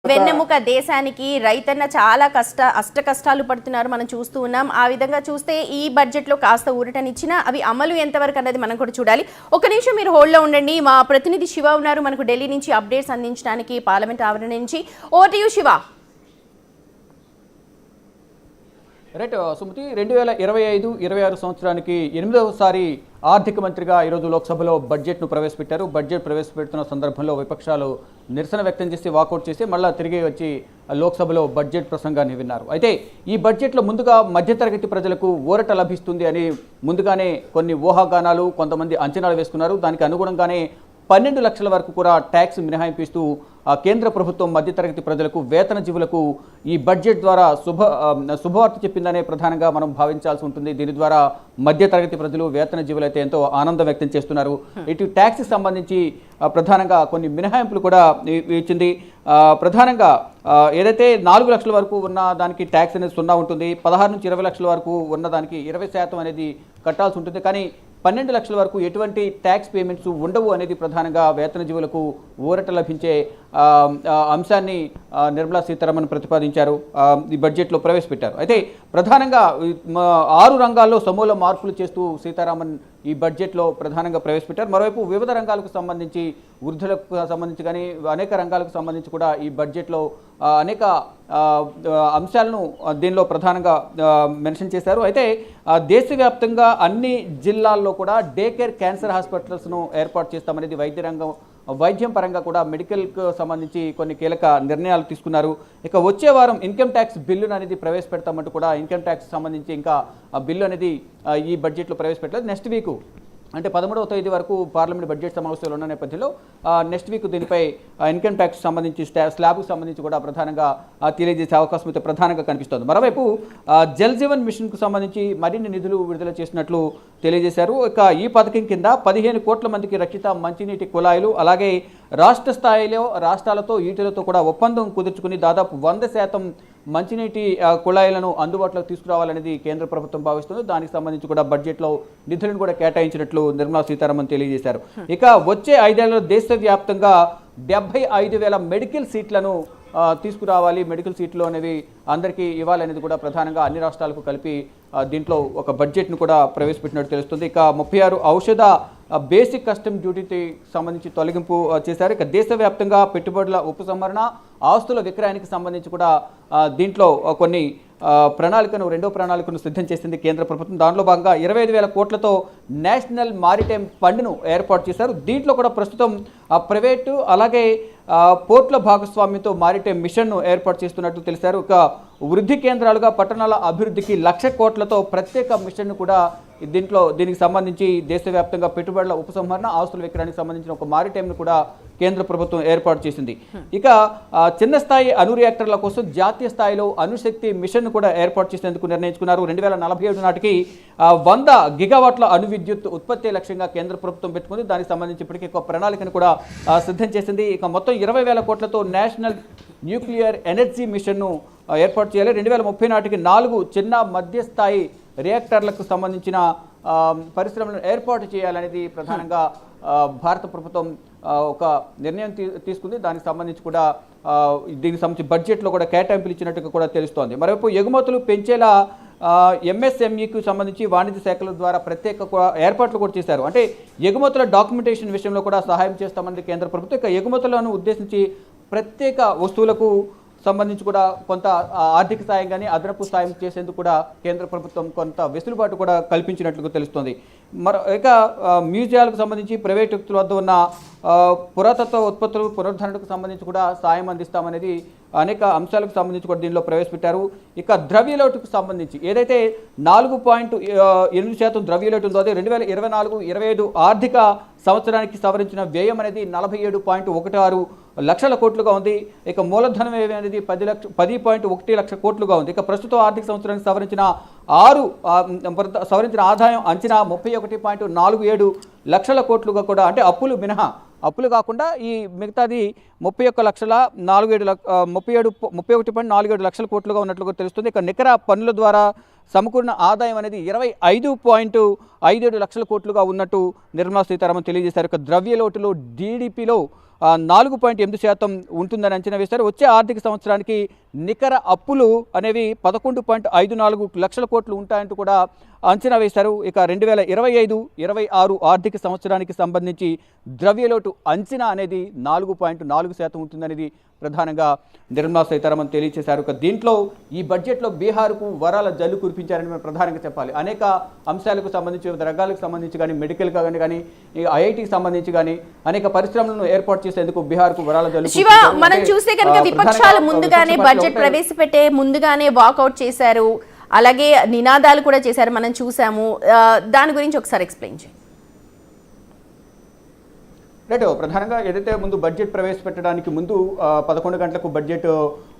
వెన్నెముక దేశానికి రైతన్న చాలా అష్ట కష్టాలు పడుతున్నారు మనం చూస్తూ ఉన్నాం. ఆ విధంగా చూస్తే ఈ బడ్జెట్ లో కాస్త ఊరటనిచ్చినా అవి అమలు ఎంతవరకు అన్నది మనం కూడా చూడాలి. ఒక నిమిషం మీరు హోల్డ్ లో ఉండండి. మా ప్రతినిధి శివ ఉన్నారు మనకు ఢిల్లీ నుంచి అప్డేట్స్ అందించడానికి పార్లమెంట్ ఆవరణ నుంచి. Over to you Shiva. Right Sumathi, 2025-26 సంవత్సరానికి 8వసారి ఆర్థిక మంత్రిగా ఈరోజు లోక్సభలో బడ్జెట్ను ప్రవేశపెట్టారు. బడ్జెట్ ప్రవేశపెడుతున్న సందర్భంలో విపక్షాలు నిరసన వ్యక్తం చేసి వాకౌట్ చేసి మళ్ళీ తిరిగి వచ్చి లోక్సభలో బడ్జెట్ ప్రసంగాన్ని విన్నారు. అయితే ఈ బడ్జెట్లో ముందుగా మధ్యతరగతి ప్రజలకు ఊరట లభిస్తుంది అని ముందుగానే కొన్ని ఊహాగానాలు కొంతమంది అంచనాలు వేసుకున్నారు. దానికి అనుగుణంగానే 12 లక్షల వరకు కూడా ట్యాక్స్ మినహాయింపిస్తూ కేంద్ర ప్రభుత్వం మధ్యతరగతి ప్రజలకు వేతన జీవులకు ఈ బడ్జెట్ ద్వారా శుభవార్త చెప్పిందనే ప్రధానంగా మనం భావించాల్సి ఉంటుంది. దీని ద్వారా మధ్యతరగతి ప్రజలు వేతన జీవులైతే ఎంతో ఆనందం వ్యక్తం చేస్తున్నారు. ఇటు ట్యాక్స్కి సంబంధించి ప్రధానంగా కొన్ని మినహాయింపులు కూడా ఇచ్చింది. ప్రధానంగా ఏదైతే 4 లక్షల వరకు ఉన్న దానికి ట్యాక్స్ అనేది 0 ఉంటుంది. 16 నుంచి 20 లక్షల వరకు ఉన్న దానికి 20% అనేది కట్టాల్సి ఉంటుంది. కానీ 12 లక్షల వరకు ఎటువంటి ట్యాక్స్ పేమెంట్స్ ఉండవు అనేది ప్రధానంగా వేతన జీవులకు ఊరట లభించే అంశాన్ని నిర్మలా సీతారామన్ ప్రతిపాదించారు, ఈ బడ్జెట్లో ప్రవేశపెట్టారు. అయితే ప్రధానంగా 6 రంగాల్లో సమూల మార్పులు చేస్తూ సీతారామన్ ఈ బడ్జెట్లో ప్రధానంగా ప్రవేశపెట్టారు. మరోవైపు వివిధ రంగాలకు సంబంధించి వృద్ధులకు సంబంధించి కానీ అనేక రంగాలకు సంబంధించి కూడా ఈ బడ్జెట్లో అనేక అంశాలను దీనిలో ప్రధానంగా మెన్షన్ చేశారు. అయితే దేశవ్యాప్తంగా అన్ని జిల్లాల్లో కూడా డే కేర్ క్యాన్సర్ హాస్పిటల్స్ను ఏర్పాటు చేస్తామనేది వైద్యం పరంగా కూడా మెడికల్కు సంబంధించి కొన్ని కీలక నిర్ణయాలు తీసుకున్నారు. ఇక వచ్చే వారం ఇన్కమ్ ట్యాక్స్ బిల్లును అనేది ప్రవేశపెడతామంటూ కూడా ఇన్కమ్ ట్యాక్స్ సంబంధించి ఇంకా బిల్లు అనేది ఈ బడ్జెట్లో ప్రవేశపెట్టలేదు. నెక్స్ట్ వీక్ అంటే 11వ తేదీ వరకు పార్లమెంట్ బడ్జెట్ సమావేశాలు ఉన్న నేపథ్యంలో నెక్స్ట్ వీక్ దీనిపై ఇన్కమ్ ట్యాక్స్ సంబంధించి స్లాబ్కు సంబంధించి కూడా ప్రధానంగా తెలియజేసే అవకాశం అయితే ప్రధానంగా కనిపిస్తోంది. మరోవైపు జల్ జీవన్ మిషన్కు సంబంధించి మరిన్ని నిధులు విడుదల చేసినట్లు తెలియజేశారు. ఇక ఈ పథకం కింద 15 కోట్ల మందికి రక్షిత మంచినీటి కుళాయిలు, అలాగే రాష్ట్ర స్థాయిలో రాష్ట్రాలతో ఈటీలతో కూడా ఒప్పందం కుదుర్చుకుని దాదాపు 100% మంచినీటి కుళాయిలను అందుబాటులోకి తీసుకురావాలనేది కేంద్ర ప్రభుత్వం భావిస్తుంది. దానికి సంబంధించి కూడా బడ్జెట్లో నిధులను కూడా కేటాయించినట్లు నిర్మలా సీతారామన్ తెలియజేశారు. ఇక వచ్చే 5 ఏళ్లలో దేశవ్యాప్తంగా 75,000 మెడికల్ సీట్లను తీసుకురావాలి, మెడికల్ సీట్లు అనేవి అందరికీ ఇవ్వాలనేది కూడా ప్రధానంగా అన్ని రాష్ట్రాలకు కలిపి దీంట్లో ఒక బడ్జెట్ను కూడా ప్రవేశపెట్టినట్టు తెలుస్తుంది. ఇక 36 ఔషధ బేసిక్ కస్టమ్ డ్యూటీకి సంబంధించి తొలగింపు చేశారు. ఇక దేశవ్యాప్తంగా పెట్టుబడుల ఉపసంహరణ, ఆస్తుల విక్రయానికి సంబంధించి కూడా దీంట్లో కొన్ని రెండో ప్రణాళికను సిద్ధం చేసింది కేంద్ర ప్రభుత్వం. దానిలో భాగంగా 25,000 కోట్లతో నేషనల్ మారిటైమ్ ఫండ్ను ఏర్పాటు చేశారు. దీంట్లో కూడా ప్రస్తుతం ప్రైవేటు అలాగే పోర్టుల భాగస్వామ్యంతో మారిటైమ్ మిషన్ను ఏర్పాటు చేస్తున్నట్టు తెలిసారు. ఇక వృద్ధి కేంద్రాలుగా పట్టణాల అభివృద్ధికి 1,00,000 కోట్లతో ప్రత్యేక మిషన్ను కూడా దీనికి సంబంధించి దేశవ్యాప్తంగా పెట్టుబడుల ఉపసంహరణ, ఆస్తుల విక్రయానికి సంబంధించిన ఒక మారిటైమ్ను కూడా కేంద్ర ప్రభుత్వం ఏర్పాటు చేసింది. ఇక చిన్న స్థాయి అణు రియాక్టర్ల కోసం జాతీయ స్థాయిలో అణుశక్తి మిషన్ను కూడా ఏర్పాటు చేసేందుకు నిర్ణయించుకున్నారు. 2047 నాటికి 100 గిగావాట్ల అణు విద్యుత్ ఉత్పత్తి లక్ష్యంగా కేంద్ర ప్రభుత్వం పెట్టుకుంది. దానికి సంబంధించి ఇప్పటికీ ఒక ప్రణాళికను కూడా సిద్ధం చేసింది. ఇక మొత్తం 20,000 కోట్లతో నేషనల్ న్యూక్లియర్ ఎనర్జీ మిషన్ను ఏర్పాటు చేయాలి. 2030 నాటికి 4 చిన్న మధ్యస్థాయి రియాక్టర్లకు సంబంధించిన పరిశ్రమలను ఏర్పాటు చేయాలనేది ప్రధానంగా భారత ప్రభుత్వం ఒక నిర్ణయం తీసుకుంది. దానికి సంబంధించి కూడా దీనికి సంబంధించి బడ్జెట్లో కూడా కేటాయింపులు ఇచ్చినట్టుగా కూడా తెలుస్తోంది. మరోవైపు ఎగుమతులు పెంచేలా ఎంఎస్ఎంఈకు సంబంధించి వాణిజ్య శాఖల ద్వారా ప్రత్యేక ఏర్పాట్లు కూడా చేశారు. అంటే ఎగుమతుల డాక్యుమెంటేషన్ విషయంలో కూడా సహాయం చేస్తామని కేంద్ర ప్రభుత్వం. ఇక ఎగుమతులను ఉద్దేశించి ప్రత్యేక వస్తువులకు సంబంధించి కూడా కొంత ఆర్థిక సాయం కానీ అదనపు సాయం చేసేందుకు కూడా కేంద్ర ప్రభుత్వం కొంత వెసులుబాటు కూడా కల్పించినట్లుగా తెలుస్తోంది. ఇక మ్యూజియాలకు సంబంధించి ప్రైవేట్ వ్యక్తుల వద్ద ఉన్న పురాతత్వ ఉత్పత్తులు పునరుద్ధరణకు సంబంధించి కూడా సాయం అందిస్తామనేది అనేక అంశాలకు సంబంధించి కూడా దీనిలో ప్రవేశపెట్టారు. ఇక ద్రవ్యలోటుకు సంబంధించి ఏదైతే 4.8% ద్రవ్యలోటు ఉందో అదే 2024-25 ఆర్థిక సంవత్సరానికి సవరించిన వ్యయం అనేది 47.16 లక్షల కోట్లుగా ఉంది. ఇక మూలధన వ్యయం అనేది 10.1 లక్ష కోట్లుగా ఉంది. ఇక ప్రస్తుత ఆర్థిక సంవత్సరానికి సవరించిన ఆదాయం అంచనా 31.47 లక్షల కోట్లుగా కూడా, అంటే అప్పులు మినహా, అప్పులు కాకుండా ఈ మిగతాది 31.47 లక్షల కోట్లుగా ఉన్నట్లుగా తెలుస్తుంది. ఇక నికర పన్నుల ద్వారా సమకూరిన ఆదాయం అనేది 25.57 లక్షల కోట్లుగా ఉన్నట్టు నిర్మలా సీతారామన్ తెలియజేశారు. ఇక ద్రవ్యలోటులో DDPలో 4.8% ఉంటుందని అంచనా వేశారు. వచ్చే ఆర్థిక సంవత్సరానికి నికర అప్పులు అనేవి 11.54 లక్షల కోట్లు ఉంటాయంటూ కూడా అంచనా వేశారు. ఇక 2025-26 ఆర్థిక సంవత్సరానికి సంబంధించి ద్రవ్యలోటు అంచనా అనేది 4.4% ఉంటుందనేది ప్రధానంగా నిర్మలా సీతారామన్ తెలియజేశారు. ఇక దీంట్లో ఈ బడ్జెట్లో బీహార్కు వరాల జల్లు కురిపించారని మనం ప్రధానంగా చెప్పాలి. అనేక అంశాలకు సంబంధించి, వివిధ రంగాలకు సంబంధించి కానీ, మెడికల్ కానీ IITకి సంబంధించి కానీ అనేక పరిశ్రమలను ఏర్పాటు చేసేందుకు బీహార్కు వరాల జల్లు శివ, మనం చూస్తే కనుక విపక్షాలు ముందుగానే బడ్జెట్ ప్రవేశపెట్టే ముందుగానే వాకౌట్ చేశారు, అలాగే నినాదాలు కూడా చేశారు, మనం చూసాము. దాని గురించి ఒకసారి ఎక్స్ప్లెయిన్ చేయండి. రైట్, ప్రధానంగా ఏదైతే ముందు బడ్జెట్ ప్రవేశపెట్టడానికి ముందు 11 గంటలకు బడ్జెట్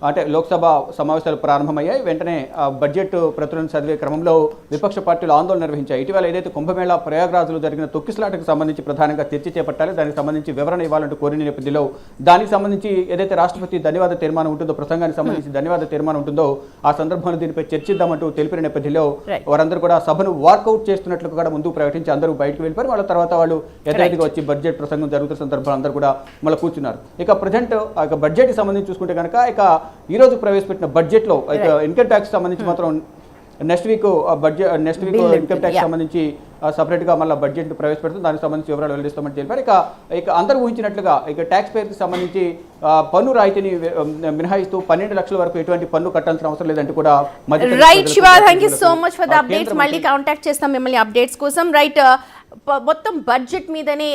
అంటే లోక్సభ సమావేశాలు ప్రారంభమయ్యాయి. వెంటనే బడ్జెట్ ప్రతులను చదివే క్రమంలో విపక్ష పార్టీలు ఆందోళన నిర్వహించాయి. ఇటీవల ఏదైతే కుంభమేళా ప్రయాగ్రాజ్లో జరిగిన తొక్కిసలాటకు సంబంధించి ప్రధానంగా చర్చ చేపట్టాలి, దానికి సంబంధించి వివరణ ఇవ్వాలంటూ కోరిన నేపథ్యంలో దానికి సంబంధించి ఏదైతే రాష్ట్రపతి ధన్యవాద తీర్మానం ఉంటుందో, ప్రసంగానికి సంబంధించి ధన్యవాద తీర్మానం ఉంటుందో, ఆ సందర్భంలో దీనిపై చర్చిద్దామంటూ తెలిపిన నేపథ్యంలో వారందరూ కూడా సభను వార్కౌట్ చేస్తున్నట్లు కూడా ముందు ప్రకటించి అందరూ బయటకు వెళ్ళిపోయారు. వాళ్ళ తర్వాత వాళ్ళు యథావిధిగా వచ్చి బడ్జెట్ ప్రసంగం జరుగుతున్న సందర్భంలో అందరూ కూడా మళ్ళీ కూర్చున్నారు. ఇక ప్రజెంట్ బడ్జెట్కి సంబంధించి చూసుకుంటే కనుక ఇక ఈ రోజు ప్రవేశపెట్టిన బడ్జెట్లో ఇక ఇన్కమ్ ట్యాక్స్ సంబంధించి మాత్రం నెక్స్ట్ వీక్ ఇన్కమ్ ట్యాక్స్ సంబంధించి సపరేట్గా మళ్ళీ బడ్జెట్ ప్రవేశపెడుతుంది. దానికి సంబంధించి వివరాలు వెల్లడిస్తామని తెలిపారు. ఇక అందరూ ఊహించినట్లుగా ఇక ట్యాక్స్ పేరుకి సంబంధించి పన్ను రాయితీని మినహాయిస్తూ 12 లక్షల వరకు ఎటువంటి పన్ను కట్టాల్సిన అవసరం లేదంటే కూడా right Shiva, thank you so much for the updates. మళ్ళీ కాంటాక్ట్ చేస్తాం మిమ్మల్ని అప్డేట్స్ కోసం. రైట్, మొత్తం బడ్జెట్ మీదనే